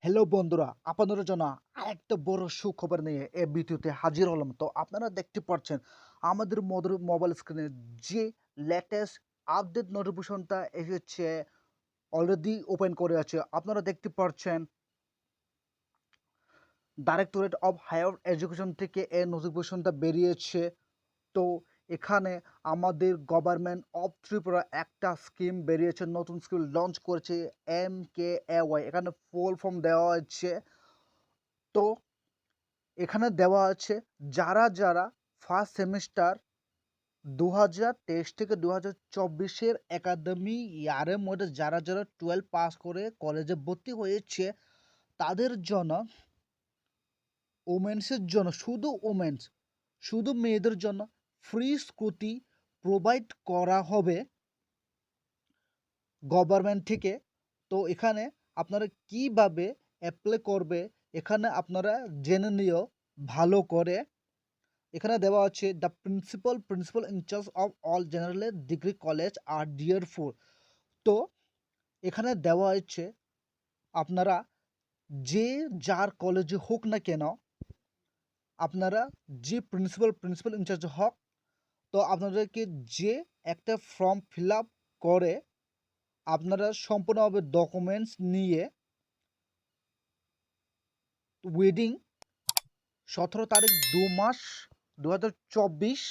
Hello বন্ধুরা, আপনাদের জন্য আরেকটা বড় সুখবর নিয়ে এই ভিডিওতে হাজির হলাম। তো আপনারা দেখতে পাচ্ছেন আমাদের মোবাইল স্ক্রিনে যে লেটেস্ট আপডেট নোটিফিকেশনটা এসেছে, অলরেডি ওপেন করে আছে। আপনারা দেখতে পাচ্ছেন ডাইরেক্টরেট অফ হায়ার এডুকেশন থেকে এই নোটিফিকেশনটা বেরিয়েছে। তো এখানে আমাদের গভর্নমেন্ট অফ ত্রিপুরা একটা স্কিম বেরিয়েছে, নতুন স্কিম লঞ্চ করেছে, MKAY। এখানে ফুল ফর্ম দেওয়া হচ্ছে। তো এখানে দেওয়া আছে যারা ফার্স্ট সেমিস্টার 2023 থেকে 2024 একাডেমি ইয়ারের মধ্যে যারা 12 পাস করে কলেজে ভর্তি হয়েছে, তাদের জন্য, ওমেন্সের জন্য, শুধু ওমেন্স, শুধু মেয়েদের জন্য ফ্রি স্কুটি প্রোভাইড করা হবে গভর্নমেন্ট থেকে। তো এখানে আপনারা কিভাবে অ্যাপ্লাই করবে, এখানে আপনারা জেনে নিও ভালো করে। এখানে দেওয়া আছে the principal incharge of all general degree college আর ডিয়ার ফোর। তো এখানে দেওয়া হচ্ছে আপনারা যে যার কলেজে হোক না কেন, আপনারা যে প্রিন্সিপাল ইনচার্জ হোক, তো আপনাদেরকে যে একটা ফর্ম ফিল আপ করে আপনারা সম্পূর্ণভাবে ডকুমেন্টস নিয়ে ওয়েডিং 17 তারিখ 2 মাস 2024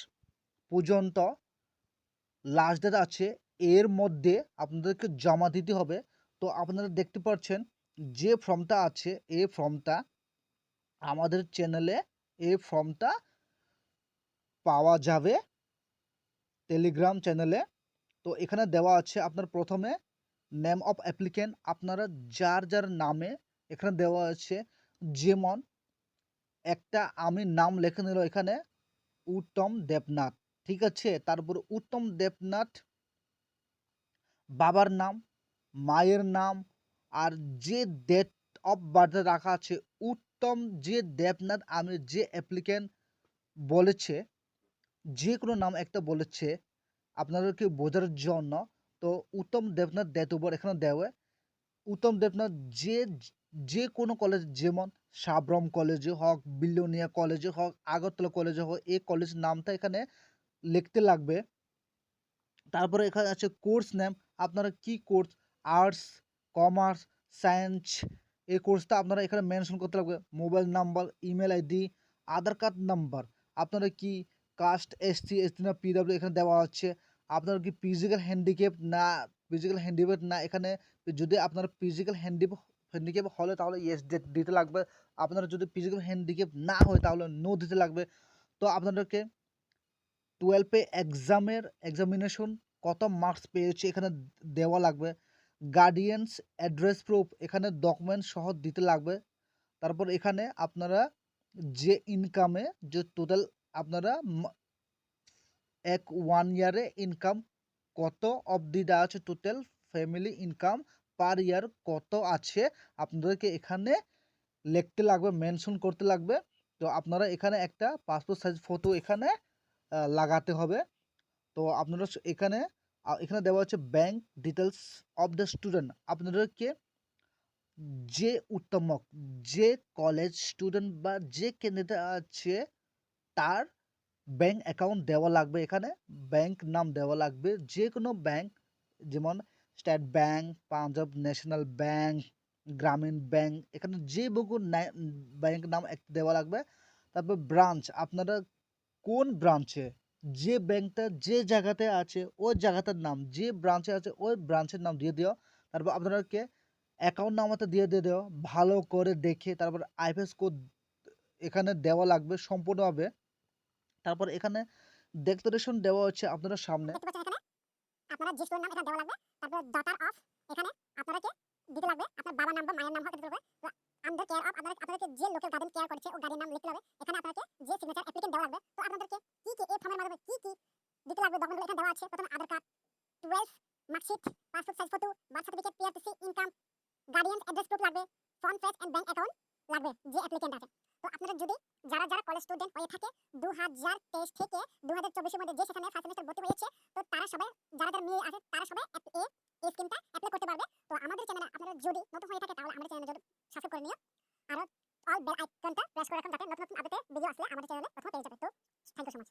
পর্যন্ত লাস্ট ডেট আছে, এর মধ্যে আপনাদেরকে জমা দিতে হবে। তো আপনারা দেখতে পাচ্ছেন যে ফর্মটা আছে, এই ফর্মটা আমাদের চ্যানেলে, এই ফর্মটা পাওয়া যাবে টেলিগ্রাম চ্যানেলে। তো এখানে দেওয়া আছে আপনার প্রথমে নেম অফ অ্যাপ্লিকেন্ট, আপনারা যার নামে এখানে দেওয়া আছে। যেমন একটা আমি নাম লিখে নিল এখানে, উত্তম দেবনাথ, ঠিক আছে। তারপর উত্তম দেবনাথ বাবার নাম, মায়ের নাম, আর যে ডেট অফ বার্থ রাখা আছে উত্তম যে দেবনাথ, আমি যে অ্যাপ্লিক্যান্ট বলেছে, যে কোনো নাম একটা বলেছে আপনাদেরকে বোঝার জন্য। তো উত্তম দেবনাথ ডেট ওভার এখানে দেওয়া। উত্তম দেবনাথ যে যে কোনো কলেজ, যেমন সাবরম কলেজে হোক, বিলোনিয়া কলেজে হোক, আগরতলা কলেজে হোক, এই কলেজ নামটা এখানে লিখতে লাগবে। তারপরে এখানে আছে কোর্স নেম, আপনারা কি কোর্স, আর্টস, কমার্স, সায়েন্স, এই কোর্সটা আপনারা এখানে মেনশন করতে লাগবে। মোবাইল নাম্বার, ইমেল আইডি, আধার কার্ড নাম্বার, আপনারা কি কাস্ট, এসটি না পিডব্লিউ এখানে দেওয়া আছে। আপনারা কি ফিজিক্যাল হ্যান্ডিক্যাপ না, এখানে যদি আপনারা ফিজিক্যাল হ্যান্ডিক্যাপ হলে তাহলে ইয়েস দিতে লাগবে। আপনারা যদি ফিজিক্যাল হ্যান্ডিক্যাপ না হয় তাহলে নো দিতে লাগবে। তো আপনাদেরকে 12 এক্সামিনেশন কত মার্কস পেয়েছে এখানে দেওয়া লাগবে। গার্ডিয়ানস অ্যাড্রেস প্রুফ এখানে ডকুমেন্ট সহ দিতে লাগবে। তারপর এখানে আপনারা যে ইনকামে, যে টোটাল আপনারা ওয়ান ইয়ারে ইনকাম কত অবধি দেওয়া আছে, টোটাল ফ্যামিলি ইনকাম পার ইয়ার কত আছে, আপনাদেরকে এখানে লিখতে লাগবে, মেনশন করতে লাগবে। তো আপনারা এখানে একটা পাসপোর্ট সাইজ ফটো এখানে লাগাতে হবে। তো আপনারা এখানে এখানে দেওয়া হচ্ছে bank details of the student, আপনাদেরকে যে উত্তমক, যে কলেজ স্টুডেন্ট বা যে ক্যান্ডিডেট আছে তার ব্যাংক অ্যাকাউন্ট দেওয়া লাগবে। এখানে ব্যাংক নাম দেওয়া লাগবে, যে কোনো ব্যাংক, যেমন state bank, Punjab national bank, গ্রামীণ ব্যাংক, এখানে যে ব্যাংক নাম একটা দেওয়া লাগবে। তারপর ব্রাঞ্চ, আপনারা কোন ব্রাঞ্চে, যে ব্যাংকটা যে জায়গাতে আছে ওই জায়গাটার নাম, যে ব্রাঞ্চে আছে ওই ব্রাঞ্চের নাম দিয়ে দিও। তারপর আপনাদেরকে অ্যাকাউন্ট নাম্বারটা দিয়ে দিও ভালো করে দেখে। তারপর আইএফএস কোড এখানে দেওয়া লাগবে সম্পূর্ণভাবে। তারপর এখানে ডেক্লারেশন দেওয়া হচ্ছে আপনাদের সামনে। দেখতে পাচ্ছেন এখানে আপনারা যে স্টোরের নাম এটা দেওয়া লাগবে। তারপর ডটার অফ এখানে আপনাদেরকে দিতে লাগবে, আপনার বাবার নাম বা মায়ের নাম দিতে লাগবে। তো আন্ডার কেয়ার অফ আপনাদেরকে যে লোকের গার্ডিয়ান কেয়ার করছে ও গার্ডিয়ান নাম লিখতে হবে। এখানে আপনাদেরকে যে সিগনেচার অ্যাপ্লিকেন্ট দেওয়া লাগবে। তো আপনাদেরকে কি এই ফর্মের মাধ্যমে কি দিতে লাগবে ডকুমেন্টগুলো এখানে দেওয়া আছে। প্রথমে Aadhaar card, 12 marksheet, passport size photo, birth certificate, PRTC, income, guardian address proof লাগবে, front page and bank account লাগবে যে অ্যাপ্লিকেন্ট আছে। তো আপনারা যদি যারা কলেজ স্টুডেন্ট হয়ে থাকে 2023 থেকে 2024 এর মধ্যে যে সেখানে ফার্স্ট সেমিস্টার ভর্তি হয়েছে, তো তারা সবাই, যারা মেয়ে আছে তারা সবাই এই স্কিমটা অ্যাপ্লাই করতে পারবে। তো আমাদের চ্যানেলে আপনারা যদি নতুন হয়ে থাকে তাহলে আমাদের চ্যানেলে যদি সাবস্ক্রাইব করে নিও আর অল বেল আইকনটা প্রেস করে রাখুন যাতে নতুন নতুন আপডেটে ভিডিও আসলে আমাদের চ্যানেলে প্রথমে পেয়ে যাবে। তো থ্যাংক ইউ সো মাচ।